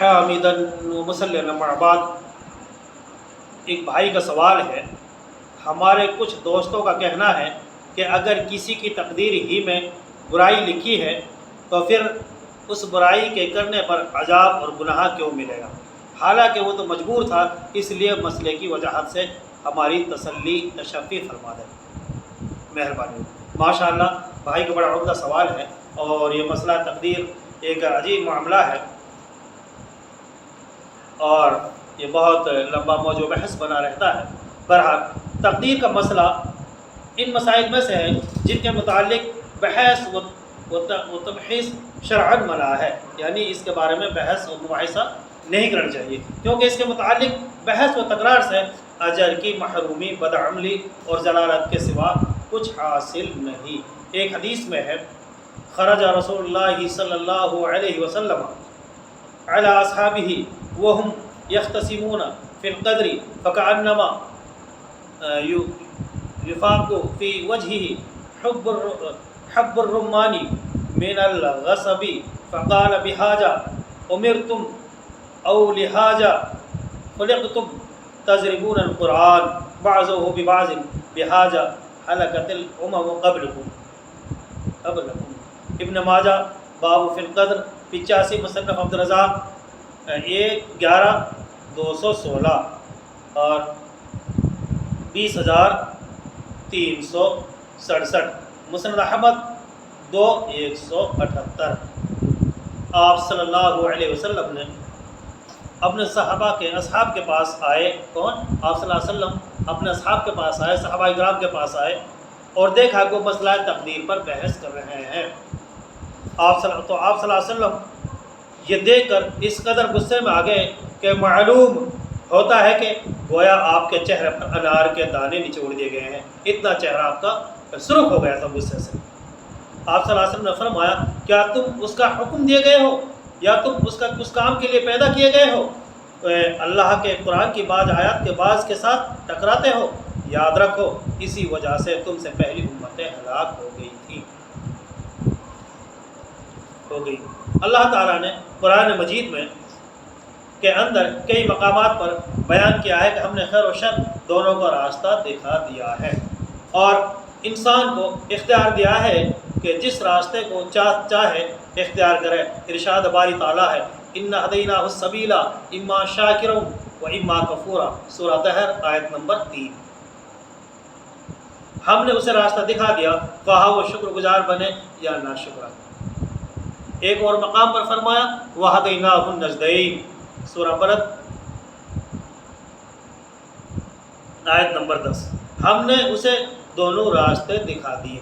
حامدا ومصلیا اما بعد، ایک بھائی کا سوال ہے، ہمارے کچھ دوستوں کا کہنا ہے کہ اگر کسی کی تقدیر ہی میں برائی لکھی ہے تو پھر اس برائی کے کرنے پر عذاب اور گناہ کیوں ملے گا، حالانکہ وہ تو مجبور تھا، اس لیے مسئلے کی وضاحت سے ہماری تسلی تشفی فرما دیں، مہربانی۔ ماشاء اللہ، بھائی کا بڑا عمدہ سوال ہے، اور یہ مسئلہ تقدیر ایک عجیب معاملہ ہے، اور یہ بہت لمبا موضوع بحث بنا رہتا ہے۔ بہرحال تقدیر کا مسئلہ ان مسائل میں سے ہے جن کے متعلق بحث و تبحیث شرعاً منع ہے، یعنی اس کے بارے میں بحث و مباحثہ نہیں کرنا چاہیے، کیونکہ اس کے متعلق بحث و تکرار سے اجر کی محرومی، بدعملی اور ضلالت کے سوا کچھ حاصل نہیں۔ ایک حدیث میں ہے، خرج رسول اللہ صلی اللہ علیہ وسلم علی اصحابہ وهم یختصمون فی القدر فکأنما یفاق فی وجهہ حب الرمان من الغصب فقال بحاجہ امرتم او لحاجہ خلقتم تضربون القرآن بعضه ببعض بحاجہ حلقت الامم قبلکم۔ ابن ماجہ باب فی القدر 85، مصنف عبدالرزاق 11/216 اور 20,367، مسند احمد 2/178۔ آپ صلی اللہ علیہ وسلم نے اپنے اصحاب کے پاس آئے، کون؟ آپ صلی اللہ علیہ وسلم اپنے اصحاب کے پاس آئے، صحابہ کرام کے پاس آئے، اور دیکھا کہ وہ مسئلہ تقدیر پر بحث کر رہے ہیں۔ آپ صلی اللہ علیہ وسلم یہ دیکھ کر اس قدر غصے میں آ گئے کہ معلوم ہوتا ہے کہ گویا آپ کے چہرے پر انار کے دانے نچوڑ دیے گئے ہیں، اتنا چہرہ آپ کا سرخ ہو گیا تھا غصے سے۔ آپ صلی اللہ علیہ وسلم نے فرمایا، کیا تم اس کا حکم دیے گئے ہو یا تم اس کام کے لیے پیدا کیے گئے ہو؟ اللہ کے قرآن کی بعض آیات کے بعض کے ساتھ ٹکراتے ہو؟ یاد رکھو اسی وجہ سے تم سے پہلی امتیں ہلاک ہو گئی تھی۔ اللہ تعالیٰ نے قرآن مجید میں کے اندر کئی مقامات پر بیان کیا ہے کہ ہم نے خیر و شر دونوں کا راستہ دکھا دیا ہے، اور انسان کو اختیار دیا ہے کہ جس راستے کو چاہے اختیار کرے۔ ارشاد باری تعالیٰ ہے، اِنَّا هَدَيْنَاهُ السَّبِيلَ اِمَّا شَاكِرًا وَإِمَّا كَفُورًا، سورہ طہر آیت نمبر 3۔ ہم نے اسے راستہ دکھا دیا، خواہ وہ شکر گزار بنے یا ناشکر۔ ایک اور مقام پر فرمایا، وَهَدَيْنَاهُ النَّجْدَيْنِ، سورہ بلد آیت نمبر 10۔ ہم نے اسے دونوں راستے دکھا دیے۔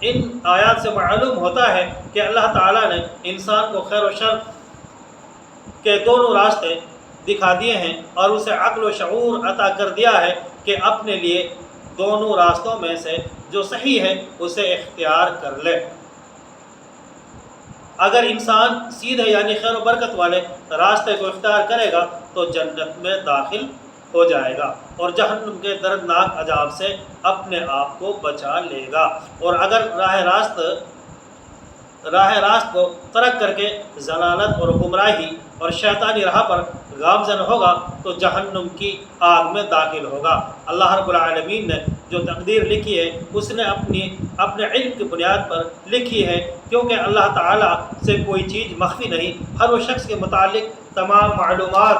ان آیات سے معلوم ہوتا ہے کہ اللہ تعالیٰ نے انسان کو خیر و شر کے دونوں راستے دکھا دیے ہیں، اور اسے عقل و شعور عطا کر دیا ہے کہ اپنے لیے دونوں راستوں میں سے جو صحیح ہے اسے اختیار کر لے۔ اگر انسان سیدھے یعنی خیر و برکت والے راستے کو اختیار کرے گا تو جنت میں داخل ہو جائے گا اور جہنم کے دردناک عذاب سے اپنے آپ کو بچا لے گا، اور اگر راہ راست کو ترک کر کے ضلالت اور گمراہی اور شیطانی راہ پر گامزن ہوگا تو جہنم کی آگ میں داخل ہوگا۔ اللہ رب العالمین نے جو تقدیر لکھی ہے اس نے اپنے علم کی بنیاد پر لکھی ہے، کیونکہ اللہ تعالیٰ سے کوئی چیز مخفی نہیں، ہر وہ شخص کے متعلق تمام معلومات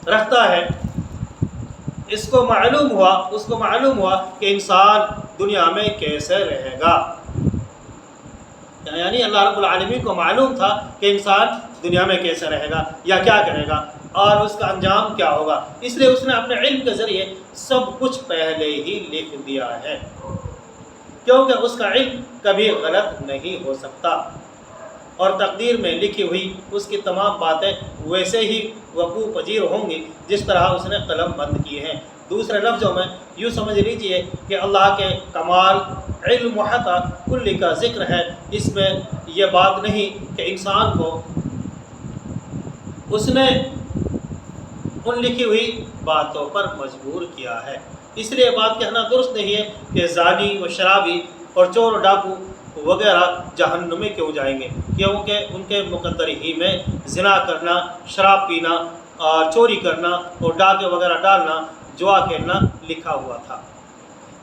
رکھتا ہے۔ اس کو معلوم ہوا کہ انسان دنیا میں کیسے رہے گا، یعنی اللہ رب العالمین کو معلوم تھا کہ انسان دنیا میں کیسے رہے گا یا کیا کرے گا اور اس کا انجام کیا ہوگا، اس لیے اس نے اپنے علم کے ذریعے سب کچھ پہلے ہی لکھ دیا ہے، کیونکہ اس کا علم کبھی غلط نہیں ہو سکتا، اور تقدیر میں لکھی ہوئی اس کی تمام باتیں ویسے ہی وقوع پذیر ہوں گی جس طرح اس نے قلم بند کیے ہیں۔ دوسرے لفظوں میں یوں سمجھ لیجئے کہ اللہ کے کمال علم احاطہ کلی کا ذکر ہے، اس میں یہ بات نہیں کہ انسان کو اس نے ان لکھی ہوئی باتوں پر مجبور کیا ہے۔ اس لیے بات کہنا درست نہیں ہے کہ زانی و شرابی اور چور و ڈاکو وغیرہ جہنم میں کیوں جائیں گے؟ کیونکہ ان کے مقدر ہی میں زنا کرنا، شراب پینا اور چوری کرنا اور ڈاکے وغیرہ ڈالنا، جوا کھیلنا لکھا ہوا تھا۔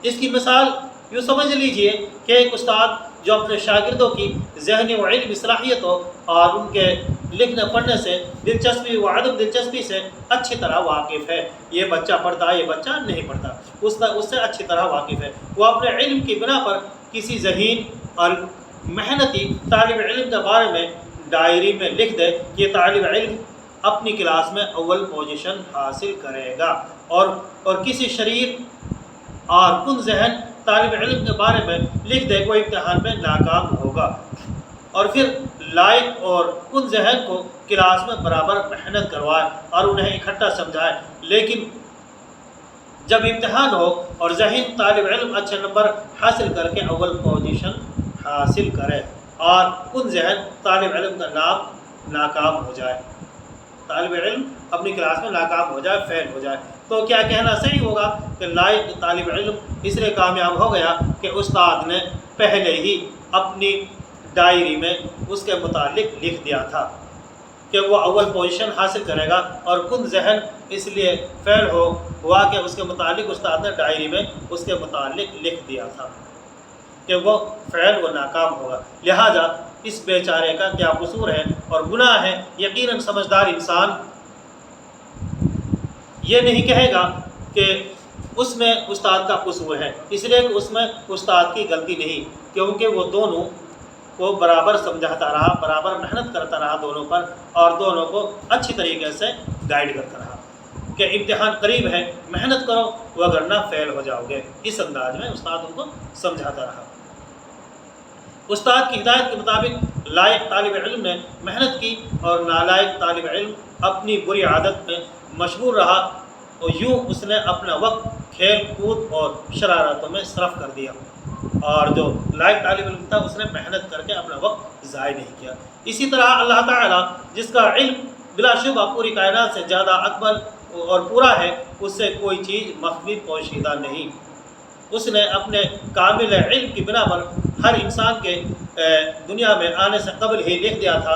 اس کی مثال یوں سمجھ لیجئے کہ ایک استاد جو اپنے شاگردوں کی ذہنی و علمی صلاحیت ہو اور ان کے لکھنے پڑھنے سے دلچسپی و عدم دلچسپی سے اچھی طرح واقف ہے، یہ بچہ پڑھتا ہے، یہ بچہ نہیں پڑھتا، اس سے اچھی طرح واقف ہے، وہ اپنے علم کی بنا پر کسی ذہین اور محنتی طالب علم کے بارے میں ڈائری میں لکھ دے کہ یہ طالب علم اپنی کلاس میں اول پوزیشن حاصل کرے گا، اور کسی شریر اور کن ذہن طالب علم کے بارے میں لکھ دے کوئی امتحان میں ناکام ہوگا، اور پھر لائق اور کن ذہن کو کلاس میں برابر محنت کروائے اور انہیں اکٹھا سمجھائے، لیکن جب امتحان ہو اور ذہین طالب علم اچھے نمبر حاصل کر کے اول پوزیشن حاصل کرے اور کن ذہن طالب علم کا نام ناکام ہو جائے، طالب علم اپنی کلاس میں ناکام ہو جائے، فیل ہو جائے، تو کیا کہنا صحیح ہوگا کہ لائق طالب علم اس لیے کامیاب ہو گیا کہ استاد نے پہلے ہی اپنی ڈائری میں اس کے متعلق لکھ دیا تھا کہ وہ اول پوزیشن حاصل کرے گا، اور کن ذہن اس لیے فیل ہوا کہ اس کے متعلق استاد نے ڈائری میں اس کے متعلق لکھ دیا تھا کہ وہ فیل و ناکام ہوگا، لہذا اس بیچارے کا کیا قصور ہے اور گناہ ہے؟ یقیناً سمجھدار انسان یہ نہیں کہے گا کہ اس میں استاد کا قصور ہے، اس لیے کہ اس میں استاد کی غلطی نہیں، کیونکہ وہ دونوں کو برابر سمجھاتا رہا، برابر محنت کرتا رہا دونوں پر، اور دونوں کو اچھی طریقے سے گائیڈ کرتا رہا کہ امتحان قریب ہے، محنت کرو وگرنہ فیل ہو جاؤ گے، اس انداز میں استاد ان کو سمجھاتا رہا۔ استاد کی ہدایت کے مطابق لائق طالب علم نے محنت کی اور نالائق طالب علم اپنی بری عادت میں مشغول رہا، اور یوں اس نے اپنا وقت کھیل کود اور شرارتوں میں صرف کر دیا، اور جو لائق طالب علم تھا اس نے محنت کر کے اپنا وقت ضائع نہیں کیا۔ اسی طرح اللہ تعالیٰ جس کا علم بلا شبہ پوری کائنات سے زیادہ اکمل اور پورا ہے، اس سے کوئی چیز مخفی پوشیدہ نہیں، اس نے اپنے کامل علم کی بنا پر ہر انسان کے دنیا میں آنے سے قبل ہی لکھ دیا تھا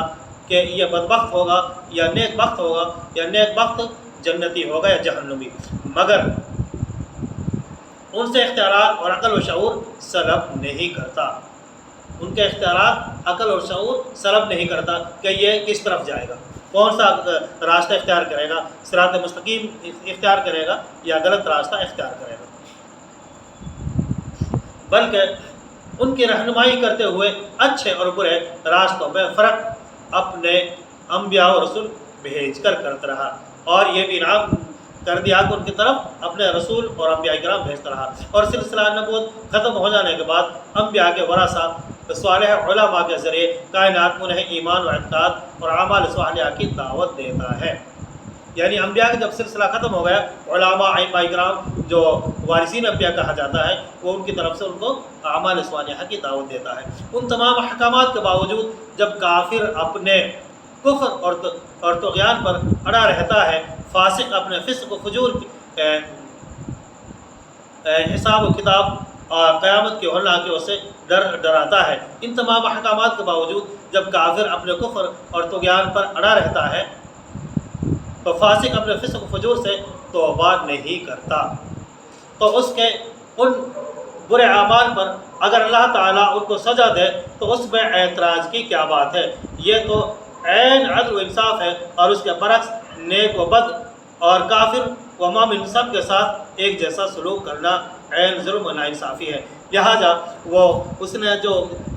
کہ یہ بدبخت ہوگا یا نیک بخت ہوگا، یا نیک بخت جنتی ہوگا یا جہنمی، مگر ان سے اختیارات اور عقل و شعور سلب نہیں کرتا، ان کے اختیارات عقل اور شعور سلب نہیں کرتا کہ یہ کس طرف جائے گا، کون سا راستہ اختیار کرے گا، صراط مستقیم اختیار کرے گا یا غلط راستہ اختیار کرے گا، بلکہ ان کی رہنمائی کرتے ہوئے اچھے اور برے راستوں میں فرق اپنے انبیاء و رسول بھیج کر کرتا رہا، اور یہ بھی انعام کر دیا کہ ان کی طرف اپنے رسول اور انبیاء کرام بھیجتا رہا، اور سلسلہ نبوت ختم ہو جانے کے بعد انبیاء کے ورثہ صالح علماء کے ذریعے کائنات میں انہیں ایمان و اعتقاد اور اعمال صالحہ کی دعوت دیتا ہے، یعنی انبیاء کا جب سلسلہ ختم ہو گیا، علماء ائمہ کرام جو وارثین انبیاء کہا جاتا ہے، وہ ان کی طرف سے ان کو اعمال صالحہ کی دعوت دیتا ہے۔ ان تمام احکامات کے باوجود جب کافر اپنے کفر اور طغیان پر اڑا رہتا ہے، فاسق اپنے فسق و فجور حساب و کتاب اور قیامت کے ہولناکیوں سے ڈراتا ہے، ان تمام احکامات کے باوجود جب کافر اپنے کفر اور طغیان پر اڑا رہتا ہے تو فاسق اپنے فسق و فجور سے توبہ نہیں کرتا، تو اس کے ان برے اعمال پر اگر اللہ تعالیٰ ان کو سزا دے تو اس میں اعتراض کی کیا بات ہے؟ یہ تو عین عدل و انصاف ہے، اور اس کے برعکس نیک و بد اور کافر و مومن سب کے ساتھ ایک جیسا سلوک کرنا عین ظلم و ناانصافی ہے، لہٰذا وہ اس نے جو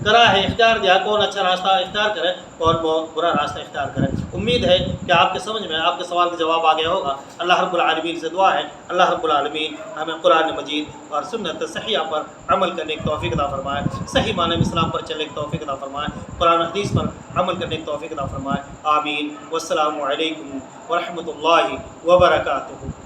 کرا ہے اختیار دیا، کون اچھا راستہ اختیار کرے اور وہ برا راستہ اختیار کرے۔ امید ہے کہ آپ کے سمجھ میں آپ کے سوال کا جواب آ گیا ہوگا۔ اللہ رب العالمین سے دعا ہے اللہ رب العالمین ہمیں قرآن مجید اور سنت صحیحہ پر عمل کرنے کی توفیق عطا فرمائے، صحیح معنی میں اسلام پر چلنے کی توفیق عطا فرمائے، قرآن حدیث پر عمل کرنے کی توفیق عطا فرمائے، آمین۔ والسلام علیکم ورحمۃ اللہ وبرکاتہ۔